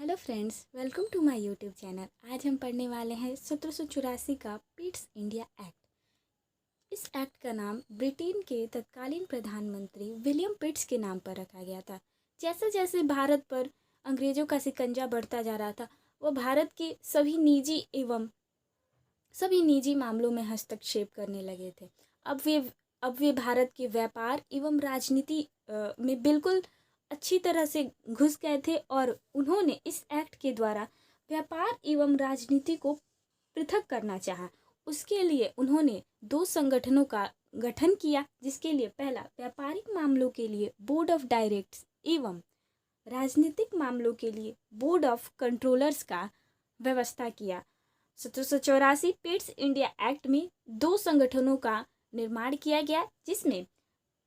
Hello friends, welcome to my YouTube channel. आज हम पढ़ने वाले हैं 1784 का पिट्स इंडिया एक्ट। इस एक्ट का नाम ब्रिटेन के तत्कालीन प्रधानमंत्री विलियम पिट्स के नाम पर रखा गया था। जैसे जैसे भारत पर अंग्रेज़ों का शिकंजा बढ़ता जा रहा था, वह भारत के सभी निजी मामलों में हस्तक्षेप करने लगे थे। अब वे भारत के व्यापार एवं राजनीति में बिल्कुल अच्छी तरह से घुस गए थे और उन्होंने इस एक्ट के द्वारा व्यापार एवं राजनीति को पृथक करना चाहा। उसके लिए उन्होंने दो संगठनों का गठन किया, जिसके लिए पहला व्यापारिक मामलों के लिए बोर्ड ऑफ डायरेक्टर्स एवं राजनीतिक मामलों के लिए बोर्ड ऑफ कंट्रोलर्स का व्यवस्था किया। 1784 पिट्स इंडिया एक्ट में दो संगठनों का निर्माण किया गया, जिसमें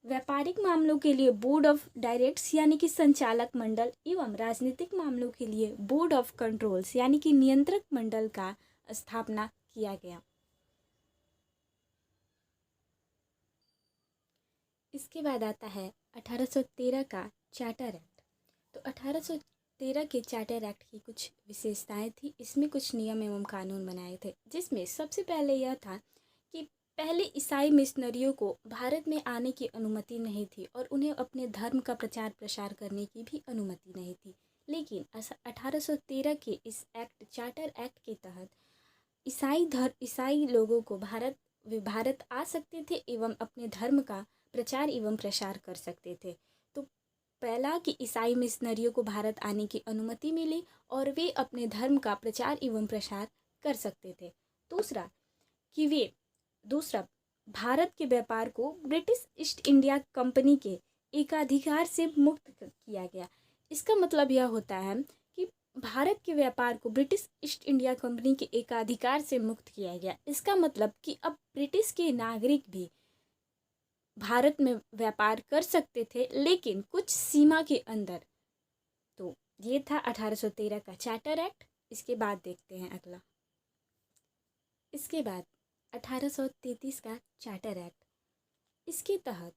व्यापारिक मामलों के लिए बोर्ड ऑफ डायरेक्टर्स यानी कि संचालक मंडल एवं राजनीतिक मामलों के लिए बोर्ड ऑफ कंट्रोल्स यानी कि नियंत्रक मंडल का स्थापना किया गया। इसके बाद आता है 1813 का चार्टर एक्ट। तो 1813 के चार्टर एक्ट की कुछ विशेषताएं थी। इसमें कुछ नियम एवं कानून बनाए थे, जिसमें सबसे पहले यह था कि पहले ईसाई मिशनरियों को भारत में आने की अनुमति नहीं थी और उन्हें अपने धर्म का प्रचार प्रसार करने की भी अनुमति नहीं थी। लेकिन 1813 के इस चार्टर एक्ट के तहत ईसाई लोगों को भारत आ सकते थे एवं अपने धर्म का प्रचार एवं प्रसार कर सकते थे। तो पहला कि ईसाई मिशनरियों को भारत आने की अनुमति मिली और वे अपने धर्म का प्रचार एवं प्रसार कर सकते थे। दूसरा, भारत के व्यापार को ब्रिटिश ईस्ट इंडिया कंपनी के एकाधिकार से मुक्त किया गया। इसका मतलब यह होता है कि भारत के व्यापार को ब्रिटिश ईस्ट इंडिया कंपनी के एकाधिकार से मुक्त किया गया। इसका मतलब कि अब ब्रिटिश के नागरिक भी भारत में व्यापार कर सकते थे, लेकिन कुछ सीमा के अंदर। तो ये था 1813 का चार्टर एक्ट। इसके बाद देखते हैं अगला। इसके बाद 1833 का चार्टर एक्ट। इसके तहत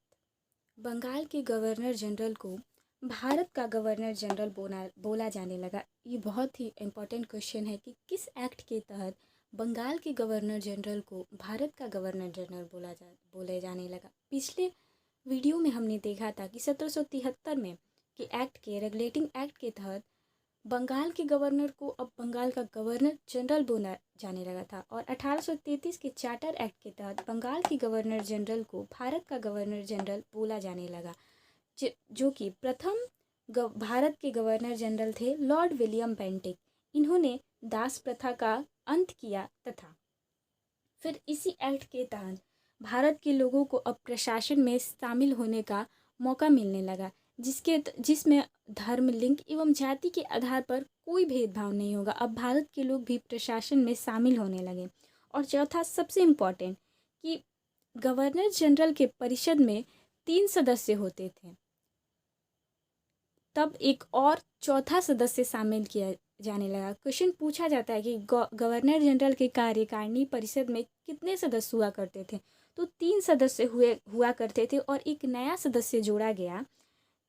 बंगाल के गवर्नर जनरल को भारत का गवर्नर जनरल बोला जाने लगा। ये बहुत ही इम्पोर्टेंट क्वेश्चन है कि किस एक्ट के तहत बंगाल के गवर्नर जनरल को भारत का गवर्नर जनरल बोले जाने लगा। पिछले वीडियो में हमने देखा था कि 1773 में के एक्ट के रेगुलेटिंग एक्ट के तहत बंगाल के गवर्नर को अब बंगाल का गवर्नर जनरल बोला जाने लगा था और 1833 के चार्टर एक्ट के तहत बंगाल के गवर्नर जनरल को भारत का गवर्नर जनरल बोला जाने लगा, जो कि प्रथम भारत के गवर्नर जनरल थे लॉर्ड विलियम बेंटिक। इन्होंने दास प्रथा का अंत किया तथा फिर इसी एक्ट के तहत भारत के लोगों को अब प्रशासन में शामिल होने का मौका मिलने लगा, जिसमें धर्म, लिंग एवं जाति के आधार पर कोई भेदभाव नहीं होगा। अब भारत के लोग भी प्रशासन में शामिल होने लगे। और चौथा, सबसे इम्पोर्टेंट, कि गवर्नर जनरल के परिषद में 3 सदस्य होते थे, तब एक और चौथा सदस्य शामिल किया जाने लगा। क्वेश्चन पूछा जाता है कि गवर्नर जनरल के कार्यकारिणी परिषद में कितने सदस्य हुआ करते थे? तो 3 सदस्य हुआ करते थे और एक नया सदस्य जोड़ा गया,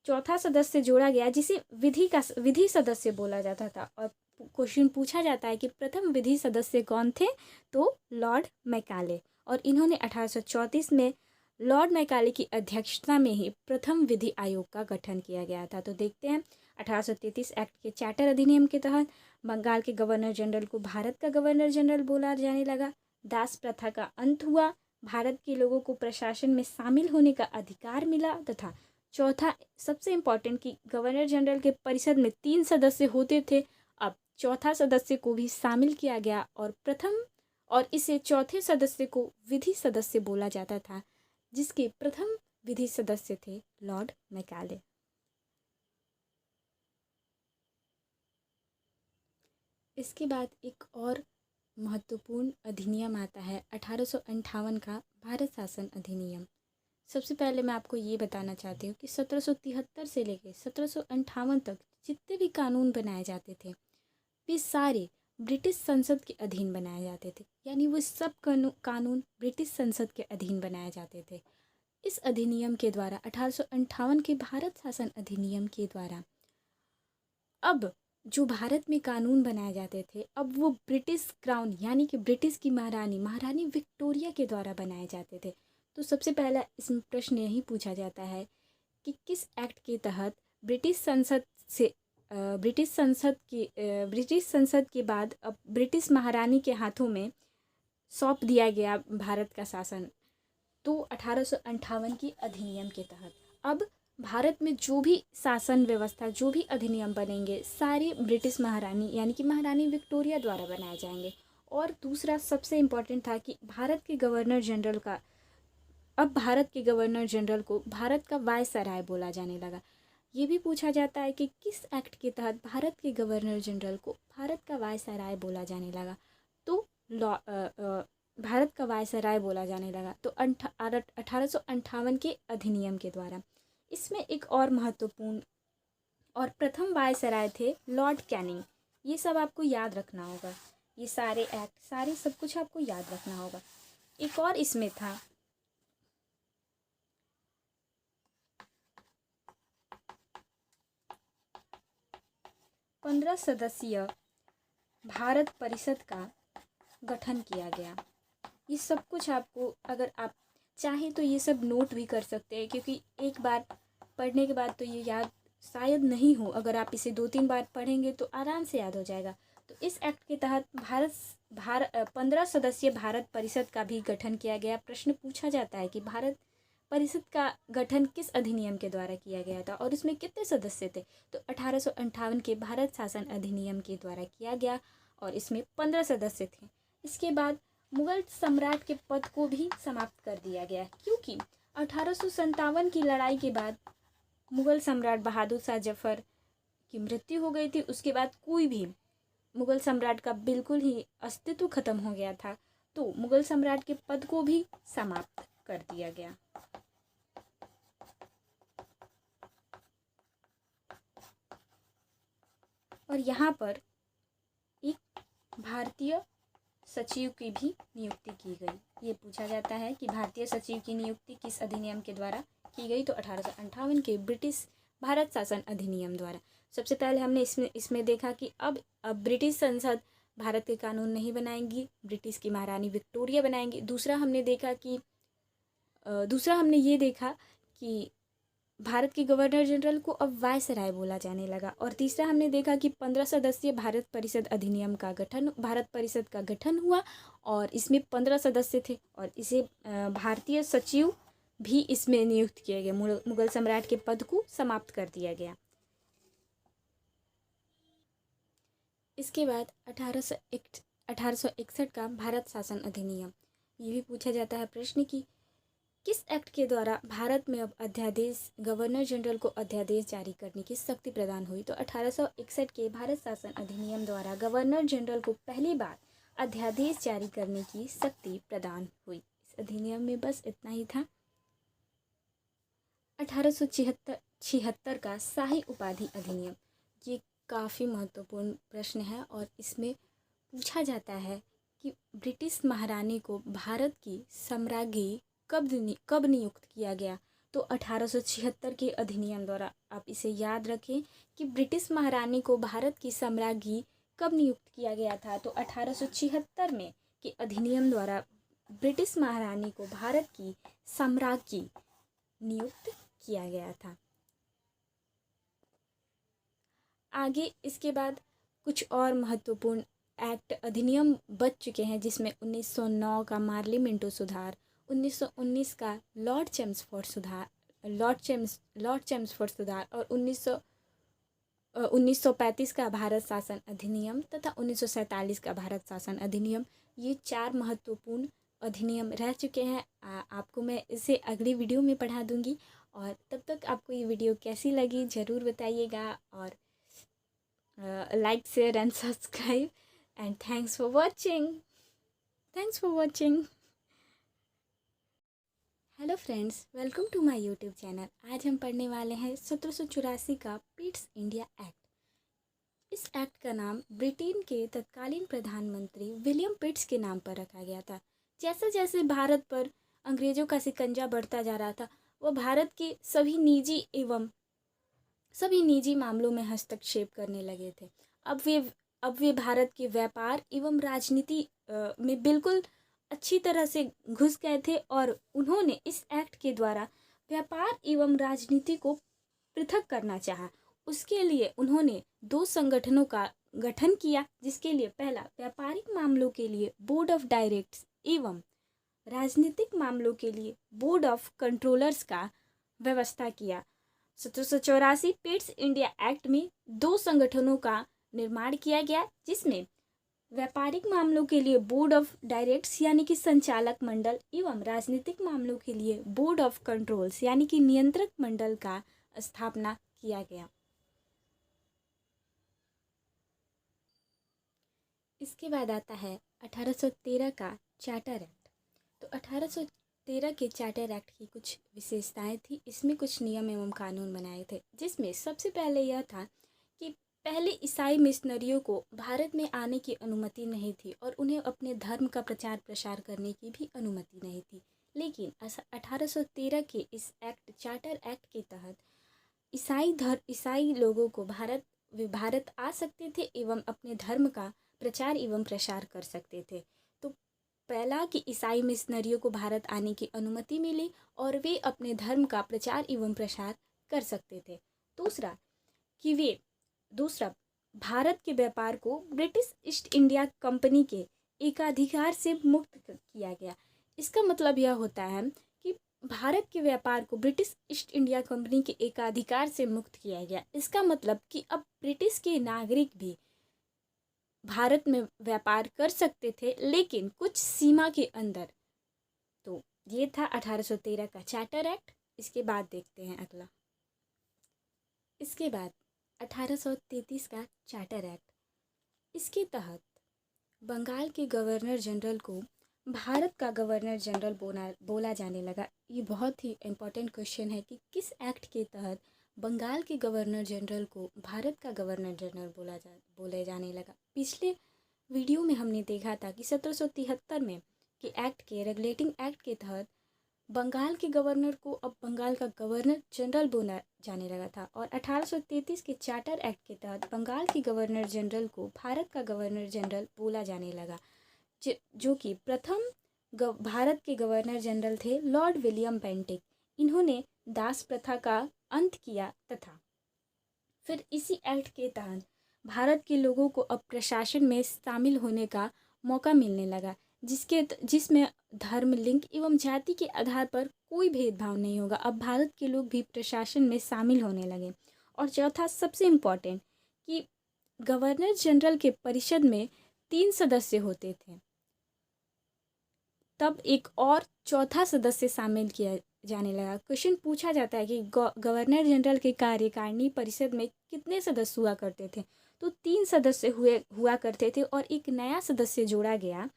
चौथा सदस्य जोड़ा गया, जिसे विधि सदस्य बोला जाता था। और क्वेश्चन पूछा जाता है कि प्रथम विधि सदस्य कौन थे? तो लॉर्ड मैकाले। और इन्होंने 1834 में लॉर्ड मैकाले की अध्यक्षता में ही प्रथम विधि आयोग का गठन किया गया था। तो देखते हैं 1833 एक्ट के चार्टर अधिनियम के तहत बंगाल के गवर्नर जनरल को भारत का गवर्नर जनरल बोला जाने लगा। दास प्रथा का अंत हुआ। भारत के लोगों को प्रशासन में शामिल होने का अधिकार मिला। तथा चौथा, सबसे इम्पोर्टेंट, कि गवर्नर जनरल के परिषद में 3 सदस्य होते थे, अब चौथा सदस्य को भी शामिल किया गया और इसे चौथे सदस्य को विधि सदस्य बोला जाता था, जिसके प्रथम विधि सदस्य थे लॉर्ड मैकाले। इसके बाद एक और महत्वपूर्ण अधिनियम आता है 1858 का भारत शासन अधिनियम। सबसे पहले मैं आपको ये बताना चाहती हूँ कि 1773 से लेकर 1758 तक जितने भी कानून बनाए जाते थे, वे सारे ब्रिटिश संसद के अधीन बनाए जाते थे। यानी वो सब कानून ब्रिटिश संसद के अधीन बनाए जाते थे। इस अधिनियम के द्वारा 1858 के भारत शासन अधिनियम के द्वारा अब जो भारत में कानून बनाए जाते थे अब वो ब्रिटिश क्राउन यानी कि ब्रिटिश की महारानी महारानी विक्टोरिया के द्वारा बनाए जाते थे। तो सबसे पहला इसमें प्रश्न यही पूछा जाता है कि किस एक्ट के तहत ब्रिटिश संसद से ब्रिटिश संसद के बाद अब ब्रिटिश महारानी के हाथों में सौंप दिया गया भारत का शासन। तो 1858 की अधिनियम के तहत अब भारत में जो भी शासन व्यवस्था जो भी अधिनियम बनेंगे सारे ब्रिटिश महारानी यानी कि महारानी विक्टोरिया द्वारा बनाए जाएंगे। और दूसरा सबसे इम्पोर्टेंट था कि भारत के गवर्नर जनरल का अब भारत के गवर्नर जनरल को भारत का वायसराय बोला जाने लगा। ये भी पूछा जाता है कि किस एक्ट के तहत भारत के गवर्नर जनरल को भारत का वायसराय बोला जाने लगा। तो भारत का वायसराय बोला जाने लगा तो 1858 के अधिनियम के द्वारा। इसमें एक और महत्वपूर्ण और प्रथम वायसराय थे लॉर्ड कैनिंग। ये सब आपको याद रखना होगा, ये सारे एक्ट सारे सब कुछ आपको याद रखना होगा। एक और इसमें था 15 सदस्यीय भारत परिषद का गठन किया गया। ये सब कुछ आपको अगर आप चाहें तो ये सब नोट भी कर सकते हैं, क्योंकि एक बार पढ़ने के बाद तो ये याद शायद नहीं हो, अगर आप इसे 2-3 बार पढ़ेंगे तो आराम से याद हो जाएगा। तो इस एक्ट के तहत 15 सदस्यीय भारत परिषद का भी गठन किया गया। प्रश्न पूछा जाता है कि भारत परिषद का गठन किस अधिनियम के द्वारा किया गया था और इसमें कितने सदस्य थे। तो 1858 के भारत शासन अधिनियम के द्वारा किया गया और इसमें 15 सदस्य थे। इसके बाद मुगल सम्राट के पद को भी समाप्त कर दिया गया, क्योंकि 1857 की लड़ाई के बाद मुगल सम्राट बहादुर शाह जफर की मृत्यु हो गई थी। उसके बाद कोई भी मुगल सम्राट का बिल्कुल ही अस्तित्व खत्म हो गया था, तो मुगल सम्राट के पद को भी समाप्त कर दिया गया। और यहाँ पर एक भारतीय सचिव की भी नियुक्ति की गई। ये पूछा जाता है कि भारतीय सचिव की नियुक्ति किस अधिनियम के द्वारा की गई। तो 1858 के ब्रिटिश भारत शासन अधिनियम द्वारा। सबसे पहले हमने इसमें देखा कि अब ब्रिटिश संसद भारत के कानून नहीं बनाएंगी, ब्रिटिश की महारानी विक्टोरिया बनाएंगी। दूसरा हमने ये देखा कि भारत के गवर्नर जनरल को अब वायसराय बोला जाने लगा। और तीसरा हमने देखा कि 15 सदस्यीय भारत परिषद अधिनियम का गठन भारत परिषद का गठन हुआ और इसमें 15 सदस्य थे और इसे भारतीय सचिव भी इसमें नियुक्त किए गए। मुगल सम्राट के पद को समाप्त कर दिया गया। इसके बाद 1861 का भारत शासन अधिनियम। ये भी पूछा जाता है प्रश्न कि किस एक्ट के द्वारा भारत में अब अध्यादेश गवर्नर जनरल को अध्यादेश जारी करने की शक्ति प्रदान हुई। तो 1861 के भारत शासन अधिनियम द्वारा गवर्नर जनरल को पहली बार अध्यादेश जारी करने की शक्ति प्रदान हुई। इस अधिनियम में बस इतना ही था। 1876 का शाही उपाधि अधिनियम। ये काफ़ी महत्वपूर्ण प्रश्न है और इसमें पूछा जाता है कि ब्रिटिश महारानी को भारत की सम्राज्ञी कब नियुक्त किया गया। तो 1876 के अधिनियम द्वारा। आप इसे याद रखें कि ब्रिटिश महारानी को भारत की सम्राज्ञी कब नियुक्त किया गया था। तो 1876 में के अधिनियम द्वारा ब्रिटिश महारानी को भारत की सम्राज्ञी नियुक्त किया गया था। आगे इसके बाद कुछ और महत्वपूर्ण एक्ट अधिनियम बच चुके हैं, जिसमें 1909 का मार्ली मिंटो सुधार, 1919 का लॉर्ड चेम्सफोर्ड सुधार और 1935 का भारत शासन अधिनियम तथा 1947 का भारत शासन अधिनियम। ये 4 महत्वपूर्ण अधिनियम रह चुके हैं। आपको मैं इसे अगली वीडियो में पढ़ा दूंगी और तब तक आपको ये वीडियो कैसी लगी ज़रूर बताइएगा और like share and subscribe and thanks for watching. Hello friends, welcome to my YouTube channel. आज हम पढ़ने वाले हैं 1784 का पिट्स इंडिया एक्ट। इस एक्ट का नाम ब्रिटेन के तत्कालीन प्रधानमंत्री विलियम पिट्स के नाम पर रखा गया था। जैसे जैसे भारत पर अंग्रेज़ों का शिकंजा बढ़ता जा रहा था, वह भारत के सभी निजी मामलों में हस्तक्षेप करने लगे थे। अब वे भारत के व्यापार एवं राजनीति में बिल्कुल अच्छी तरह से घुस गए थे और उन्होंने इस एक्ट के द्वारा व्यापार एवं राजनीति को पृथक करना चाहा। उसके लिए उन्होंने दो संगठनों का गठन किया, जिसके लिए पहला व्यापारिक मामलों के लिए बोर्ड ऑफ डायरेक्टर्स एवं राजनीतिक मामलों के लिए बोर्ड ऑफ कंट्रोलर्स का व्यवस्था किया। 1784 पिट्स इंडिया एक्ट में दो संगठनों का निर्माण किया गया, जिसमें व्यापारिक मामलों के लिए बोर्ड ऑफ डायरेक्टर्स यानी कि संचालक मंडल एवं राजनीतिक मामलों के लिए बोर्ड ऑफ कंट्रोल्स यानी कि नियंत्रक मंडल का स्थापना किया गया। इसके बाद आता है 1813 का चार्टर एक्ट। तो 1813 के चार्टर एक्ट की कुछ विशेषताएं थी। इसमें कुछ नियम एवं कानून बनाए थे, जिसमें सबसे पहले यह था कि पहले ईसाई मिशनरियों को भारत में आने की अनुमति नहीं थी और उन्हें अपने धर्म का प्रचार प्रसार करने की भी अनुमति नहीं थी। लेकिन 1813 के इस एक्ट चार्टर एक्ट के तहत ईसाई लोगों को भारत आ सकते थे एवं अपने धर्म का प्रचार एवं प्रसार कर सकते थे। तो पहला कि ईसाई मिशनरियों को भारत आने की अनुमति मिली और वे अपने धर्म का प्रचार एवं प्रसार कर सकते थे। दूसरा भारत के व्यापार को ब्रिटिश ईस्ट इंडिया कंपनी के एकाधिकार से मुक्त किया गया। इसका मतलब यह होता है कि भारत के व्यापार को ब्रिटिश ईस्ट इंडिया कंपनी के एकाधिकार से मुक्त किया गया। इसका मतलब कि अब ब्रिटिश के नागरिक भी भारत में व्यापार कर सकते थे, लेकिन कुछ सीमा के अंदर। तो ये था 1813 का चार्टर एक्ट। इसके बाद देखते हैं अगला। इसके बाद 1833 का चार्टर एक्ट। इसके तहत बंगाल के गवर्नर जनरल को भारत का गवर्नर जनरल बोला जाने लगा। ये बहुत ही इम्पोर्टेंट क्वेश्चन है कि किस एक्ट के तहत बंगाल के गवर्नर जनरल को भारत का गवर्नर जनरल बोले जाने लगा। पिछले वीडियो में हमने देखा था कि 1773 में के एक्ट के रेगुलेटिंग एक्ट के तहत बंगाल के गवर्नर को अब बंगाल का गवर्नर जनरल बोला जाने लगा था और 1833 के चार्टर एक्ट के तहत बंगाल के गवर्नर जनरल को भारत का गवर्नर जनरल बोला जाने लगा, जो कि प्रथम भारत के गवर्नर जनरल थे लॉर्ड विलियम बेंटिक। इन्होंने दास प्रथा का अंत किया तथा फिर इसी एक्ट के तहत भारत के लोगों को अब प्रशासन में शामिल होने का मौका मिलने लगा, जिसमें धर्म, लिंग एवं जाति के आधार पर कोई भेदभाव नहीं होगा। अब भारत के लोग भी प्रशासन में शामिल होने लगे। और चौथा सबसे इम्पोर्टेंट कि गवर्नर जनरल के परिषद में 3 सदस्य होते थे, तब एक और चौथा सदस्य शामिल किया जाने लगा। क्वेश्चन पूछा जाता है कि गवर्नर जनरल के कार्यकारिणी परिषद में कितने सदस्य हुआ करते थे? तो 3 सदस्य हुआ करते थे और एक नया सदस्य जोड़ा गया,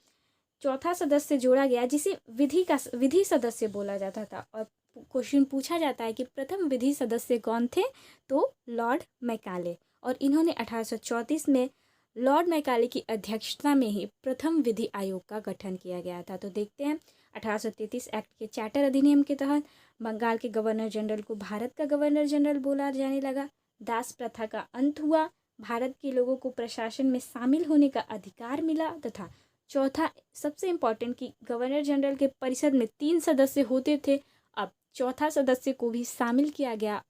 चौथा सदस्य जोड़ा गया, जिसे विधि सदस्य बोला जाता था। और क्वेश्चन पूछा जाता है कि प्रथम विधि सदस्य कौन थे? तो लॉर्ड मैकाले। और इन्होंने 1834 में लॉर्ड मैकाले की अध्यक्षता में ही प्रथम विधि आयोग का गठन किया गया था। तो देखते हैं 1833 एक्ट के चार्टर अधिनियम के तहत बंगाल के गवर्नर जनरल को भारत का गवर्नर जनरल बोला जाने लगा। दास प्रथा का अंत हुआ। भारत के लोगों को प्रशासन में शामिल होने का अधिकार मिला तथा चौथा सबसे इम्पोर्टेंट कि गवर्नर जनरल के परिषद में 3 सदस्य होते थे, अब चौथा सदस्य को भी शामिल किया गया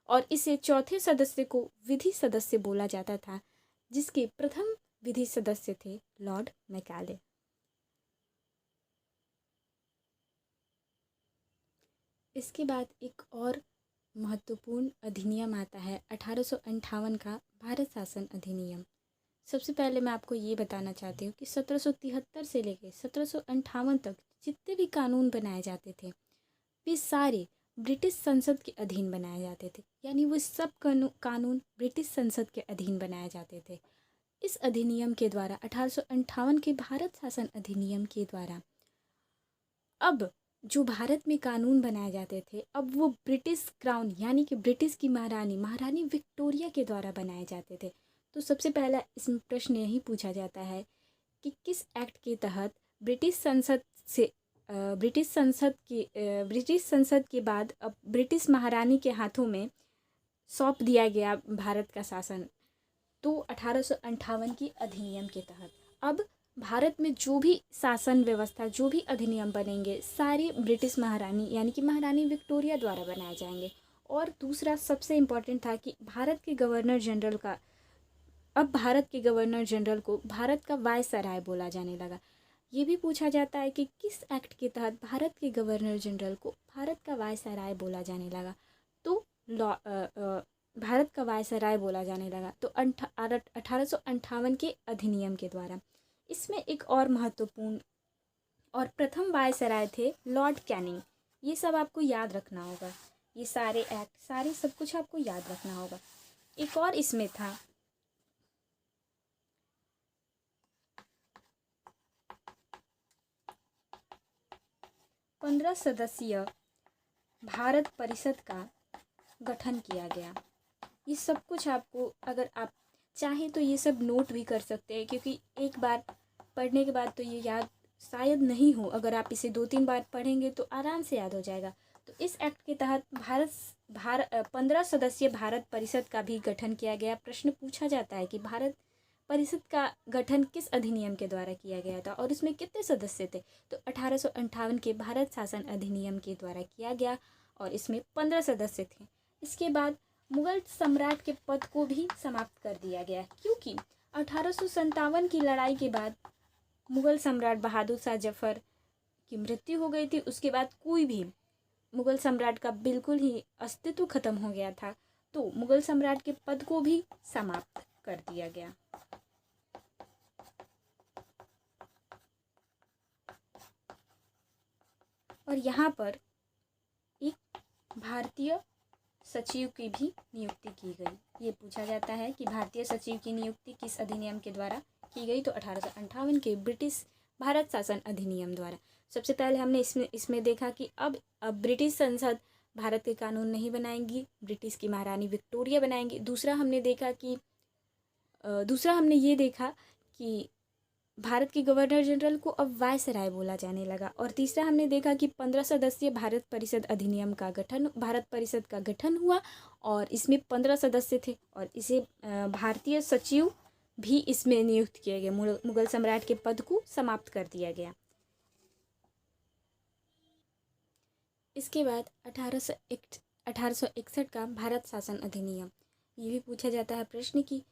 और इसे चौथे सदस्य को विधि सदस्य बोला जाता था, जिसके प्रथम विधि सदस्य थे लॉर्ड मैकाले। इसके बाद एक और महत्वपूर्ण अधिनियम आता है 1858 का भारत शासन अधिनियम। सबसे पहले मैं आपको ये बताना चाहती हूँ कि 1773 से लेकर 1758 तक जितने भी कानून बनाए जाते थे वे सारे ब्रिटिश संसद के अधीन बनाए जाते थे, यानी वो सब कानून ब्रिटिश संसद के अधीन बनाए जाते थे। इस अधिनियम के द्वारा 1858 के भारत शासन अधिनियम के द्वारा अब जो भारत में कानून बनाए जाते थे अब वो ब्रिटिश क्राउन यानी कि ब्रिटिश की महारानी विक्टोरिया के द्वारा बनाए जाते थे। तो सबसे पहला इसमें प्रश्न यही पूछा जाता है कि किस एक्ट के तहत ब्रिटिश संसद के बाद अब ब्रिटिश महारानी के हाथों में सौंप दिया गया भारत का शासन। तो 1858 की अधिनियम के तहत अब भारत में जो भी शासन व्यवस्था, जो भी अधिनियम बनेंगे, सारे ब्रिटिश महारानी यानी कि महारानी विक्टोरिया द्वारा बनाए जाएंगे। और दूसरा सबसे इम्पोर्टेंट था कि भारत के गवर्नर जनरल का, अब भारत के गवर्नर जनरल को भारत का वायसराय बोला जाने लगा। ये भी पूछा जाता है कि किस एक्ट के तहत भारत के गवर्नर जनरल को भारत का वायसराय बोला जाने लगा। तो भारत का वायसराय बोला जाने लगा तो 1858 के अधिनियम के द्वारा। इसमें एक और महत्वपूर्ण और प्रथम वायसराय थे लॉर्ड कैनिंग। ये सब आपको याद रखना होगा, ये सारे एक्ट, सारे सब कुछ आपको याद रखना होगा। एक और इसमें था 15 सदस्यीय भारत परिषद का गठन किया गया। ये सब कुछ आपको, अगर आप चाहें तो ये सब नोट भी कर सकते हैं, क्योंकि एक बार पढ़ने के बाद तो ये याद शायद नहीं हो। अगर आप इसे 2-3 बार पढ़ेंगे तो आराम से याद हो जाएगा। तो इस एक्ट के तहत 15 सदस्यीय भारत परिषद का भी गठन किया गया। प्रश्न पूछा जाता है कि भारत परिषद का गठन किस अधिनियम के द्वारा किया गया था और इसमें कितने सदस्य थे। तो 1858 के भारत शासन अधिनियम के द्वारा किया गया और इसमें 15 सदस्य थे। इसके बाद मुगल सम्राट के पद को भी समाप्त कर दिया गया, क्योंकि 1857 की लड़ाई के बाद मुगल सम्राट बहादुर शाह जफर की मृत्यु हो गई थी। उसके बाद कोई भी मुगल सम्राट का बिल्कुल ही अस्तित्व खत्म हो गया था, तो मुगल सम्राट के पद को भी समाप्त कर दिया गया। और यहाँ पर एक भारतीय सचिव की भी नियुक्ति की गई। ये पूछा जाता है कि भारतीय सचिव की नियुक्ति किस अधिनियम के द्वारा की गई। तो 1858 के ब्रिटिश भारत शासन अधिनियम द्वारा। सबसे पहले हमने इसमें देखा कि अब ब्रिटिश संसद भारत के कानून नहीं बनाएंगी, ब्रिटिश की महारानी विक्टोरिया बनाएंगी। दूसरा हमने ये देखा कि भारत के गवर्नर जनरल को अब वायसराय बोला जाने लगा। और तीसरा हमने देखा कि 15 सदस्यीय भारत परिषद अधिनियम का गठन, भारत परिषद का गठन हुआ और इसमें 15 सदस्य थे और इसे भारतीय सचिव भी इसमें नियुक्त किए गए। मुगल सम्राट के पद को समाप्त कर दिया गया। इसके बाद 1861 का भारत शासन अधिनियम। ये भी पूछा जाता है प्रश्न कि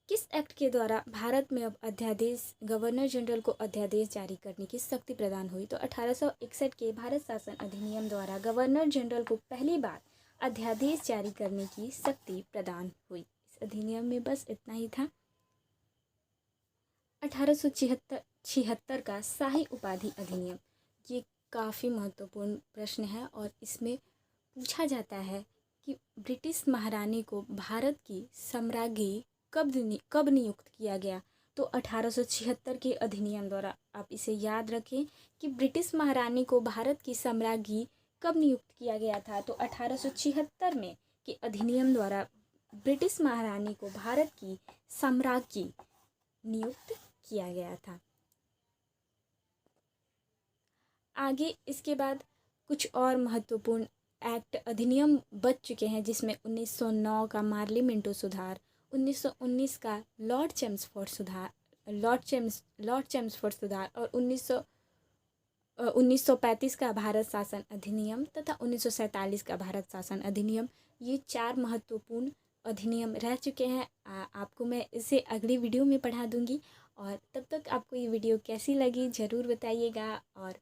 किस एक्ट के द्वारा भारत में अब अध्यादेश, गवर्नर जनरल को अध्यादेश जारी करने की शक्ति प्रदान हुई। तो 1861 के भारत शासन अधिनियम द्वारा गवर्नर जनरल को पहली बार अध्यादेश जारी करने की शक्ति प्रदान हुई। इस अधिनियम में बस इतना ही था। 1876 का शाही उपाधि अधिनियम। ये काफ़ी महत्वपूर्ण प्रश्न है और इसमें पूछा जाता है कि ब्रिटिश महारानी को भारत की सम्राज्ञी कब नियुक्त किया गया। तो 1876 के अधिनियम द्वारा। आप इसे याद रखें कि ब्रिटिश महारानी को भारत की सम्राज्ञी कब नियुक्त किया गया था। तो 1876 में के अधिनियम द्वारा ब्रिटिश महारानी को भारत की सम्राज्ञी नियुक्त किया गया था। आगे इसके बाद कुछ और महत्वपूर्ण एक्ट, अधिनियम बच चुके हैं, जिसमें 1909 का मार्ली मिंटो सुधार, 1919 का लॉर्ड चेम्सफोर्ड सुधार और 1935 का भारत शासन अधिनियम तथा 1947 का भारत शासन अधिनियम। ये 4 महत्वपूर्ण अधिनियम रह चुके हैं। आपको मैं इसे अगली वीडियो में पढ़ा दूंगी। और तब तक आपको ये वीडियो कैसी लगी ज़रूर बताइएगा। और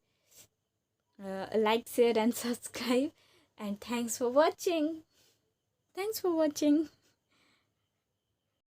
like, share and subscribe. And thanks for watching.